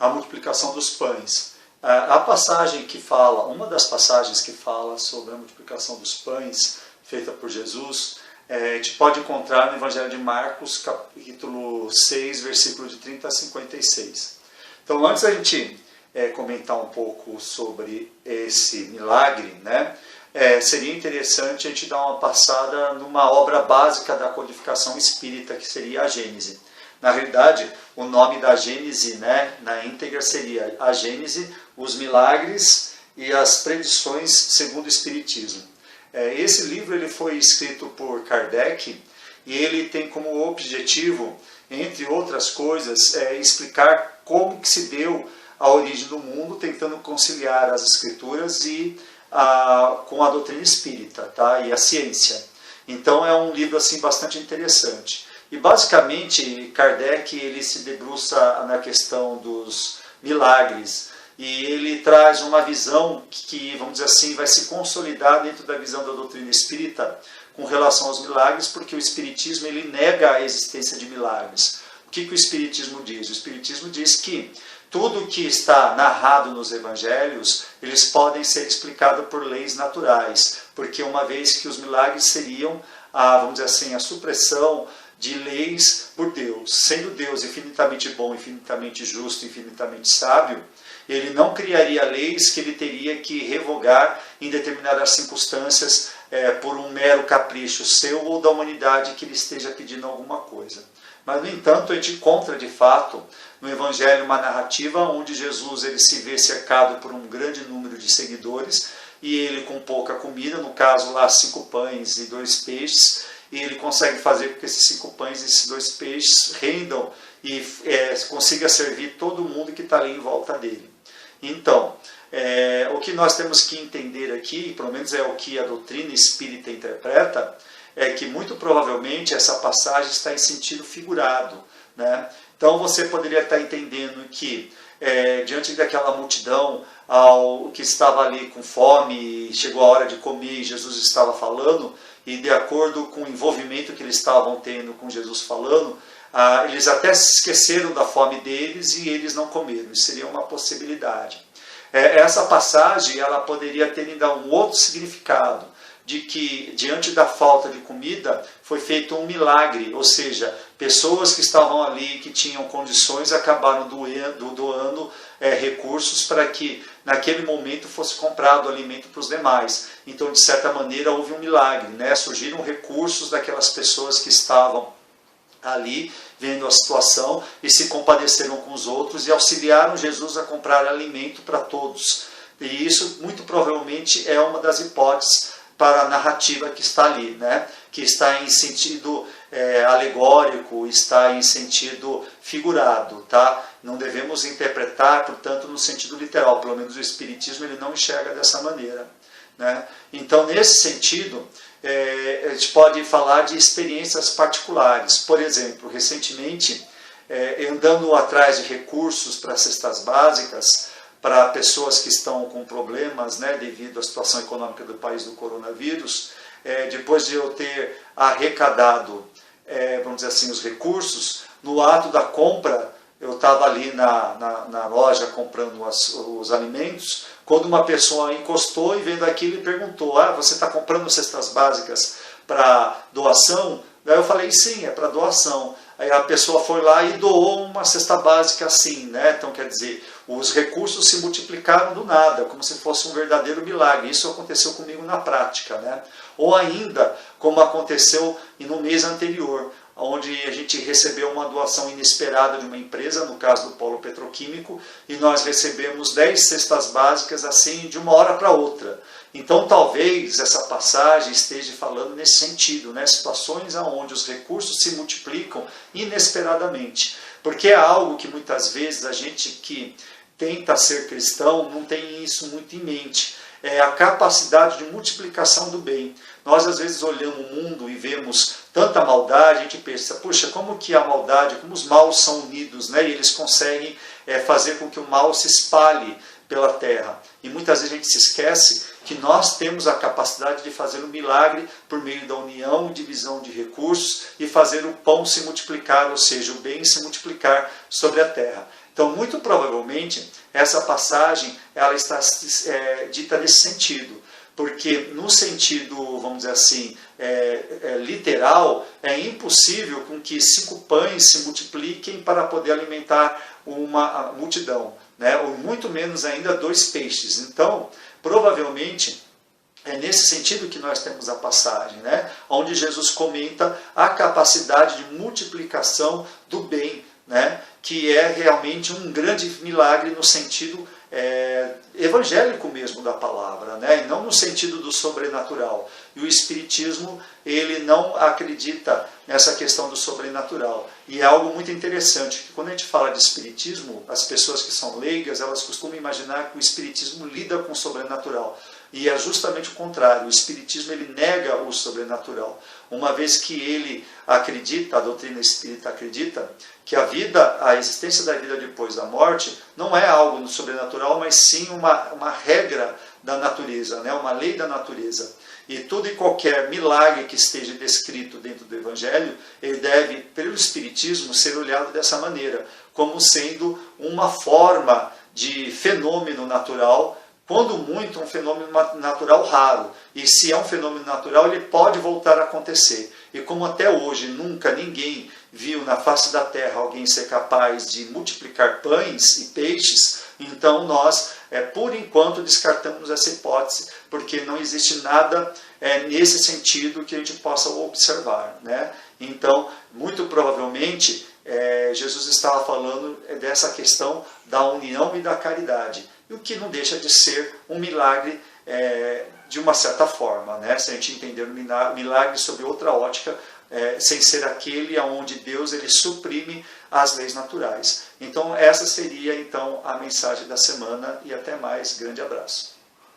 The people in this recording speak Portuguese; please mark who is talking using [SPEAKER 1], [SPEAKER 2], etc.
[SPEAKER 1] a multiplicação dos pães. A passagem que fala, uma das passagens que fala sobre a multiplicação dos pães feita por Jesus, a gente pode encontrar no Evangelho de Marcos, capítulo 6, versículo de 30 a 56. Então, antes da gente comentar um pouco sobre esse milagre, né, seria interessante a gente dar uma passada numa obra básica da codificação espírita, que seria a Gênese. Na realidade, o nome da Gênese, né, na íntegra, seria a Gênese, os milagres e as predições segundo o Espiritismo. Esse livro ele foi escrito por Kardec e ele tem como objetivo, entre outras coisas, explicar como que se deu a origem do mundo, tentando conciliar as escrituras com a doutrina espírita, tá? E a ciência. Então é um livro assim, bastante interessante. E basicamente Kardec ele se debruça na questão dos milagres e ele traz uma visão que, vamos dizer assim, vai se consolidar dentro da visão da doutrina espírita com relação aos milagres, porque o espiritismo ele nega a existência de milagres. O que o espiritismo diz? O espiritismo diz que tudo que está narrado nos evangelhos, eles podem ser explicados por leis naturais, porque uma vez que os milagres seriam, vamos dizer assim, a supressão de leis por Deus. Sendo Deus infinitamente bom, infinitamente justo, infinitamente sábio, ele não criaria leis que ele teria que revogar em determinadas circunstâncias por um mero capricho seu ou da humanidade que ele esteja pedindo alguma coisa. Mas, no entanto, a gente encontra, de fato, no Evangelho uma narrativa onde Jesus ele se vê cercado por um grande número de seguidores e ele com pouca comida, no caso lá 5 pães e 2 peixes, e ele consegue fazer com que esses 5 pães e esses 2 peixes rendam e consiga servir todo mundo que está ali em volta dele. Então, o que nós temos que entender aqui, pelo menos é o que a doutrina espírita interpreta, é que muito provavelmente essa passagem está em sentido figurado, né? Então você poderia estar entendendo que diante daquela multidão que estava ali com fome e chegou a hora de comer e Jesus estava falando, e de acordo com o envolvimento que eles estavam tendo com Jesus falando, eles até se esqueceram da fome deles e eles não comeram. Isso seria uma possibilidade. Essa passagem ela poderia ter ainda um outro significado, de que diante da falta de comida foi feito um milagre, ou seja, pessoas que estavam ali, que tinham condições, acabaram doando recursos para que naquele momento fosse comprado alimento para os demais. Então, de certa maneira, houve um milagre, né? Surgiram recursos daquelas pessoas que estavam ali vendo a situação e se compadeceram com os outros e auxiliaram Jesus a comprar alimento para todos. E isso muito provavelmente é uma das hipóteses para a narrativa que está ali, né? Que está em sentido alegórico, está em sentido figurado, tá? Não devemos interpretar, portanto, no sentido literal, pelo menos o Espiritismo ele não enxerga dessa maneira, né? Então, nesse sentido, a gente pode falar de experiências particulares. Por exemplo, recentemente, andando atrás de recursos para cestas básicas, para pessoas que estão com problemas, né, devido à situação econômica do país do coronavírus, depois de eu ter arrecadado, vamos dizer assim, os recursos, no ato da compra, eu estava ali na loja comprando os alimentos, quando uma pessoa encostou e vendo aquilo e perguntou, você está comprando cestas básicas para doação? Daí eu falei, sim, é para doação. Aí a pessoa foi lá e doou uma cesta básica assim, né? Então, quer dizer, os recursos se multiplicaram do nada, como se fosse um verdadeiro milagre. Isso aconteceu comigo na prática, né? Ou ainda, como aconteceu no mês anterior, onde a gente recebeu uma doação inesperada de uma empresa, no caso do polo petroquímico, e nós recebemos 10 cestas básicas assim, de uma hora para outra. Então, talvez essa passagem esteja falando nesse sentido, né? Situações onde os recursos se multiplicam inesperadamente. Porque é algo que muitas vezes a gente que tenta ser cristão não tem isso muito em mente. É a capacidade de multiplicação do bem. Nós às vezes olhamos o mundo e vemos tanta maldade, a gente pensa, puxa, como que a maldade, como os maus são unidos, né? E eles conseguem fazer com que o mal se espalhe pela terra. E muitas vezes a gente se esquece que nós temos a capacidade de fazer um milagre por meio da união e divisão de recursos e fazer o pão se multiplicar, ou seja, o bem se multiplicar sobre a terra. Então, muito provavelmente, essa passagem ela está dita nesse sentido, porque no sentido, vamos dizer assim, literal, é impossível com que 5 pães se multipliquem para poder alimentar uma multidão, né? Ou muito menos ainda 2 peixes. Então, provavelmente, é nesse sentido que nós temos a passagem, né? Onde Jesus comenta a capacidade de multiplicação do bem, né? Que é realmente um grande milagre no sentido evangélico mesmo da palavra, né? E não no sentido do sobrenatural. E o Espiritismo, ele não acredita nessa questão do sobrenatural. E é algo muito interessante, que quando a gente fala de Espiritismo, as pessoas que são leigas, elas costumam imaginar que o Espiritismo lida com o sobrenatural. E é justamente o contrário, o Espiritismo ele nega o sobrenatural, uma vez que ele acredita, a doutrina espírita acredita, que a existência da vida depois da morte não é algo no sobrenatural, mas sim uma regra da natureza, né? Uma lei da natureza. E todo e qualquer milagre que esteja descrito dentro do Evangelho, ele deve, pelo Espiritismo, ser olhado dessa maneira, como sendo uma forma de fenômeno natural, quando muito um fenômeno natural raro. E se é um fenômeno natural, ele pode voltar a acontecer. E como até hoje nunca ninguém viu na face da terra alguém ser capaz de multiplicar pães e peixes, então nós, por enquanto, descartamos essa hipótese, porque não existe nada nesse sentido que a gente possa observar, né? Então, muito provavelmente, Jesus estava falando dessa questão da união e da caridade, o que não deixa de ser um milagre de uma certa forma, né? Se a gente entender o milagre sob outra ótica, sem ser aquele onde Deus ele suprime as leis naturais. Então essa seria então a mensagem da semana e até mais, grande abraço.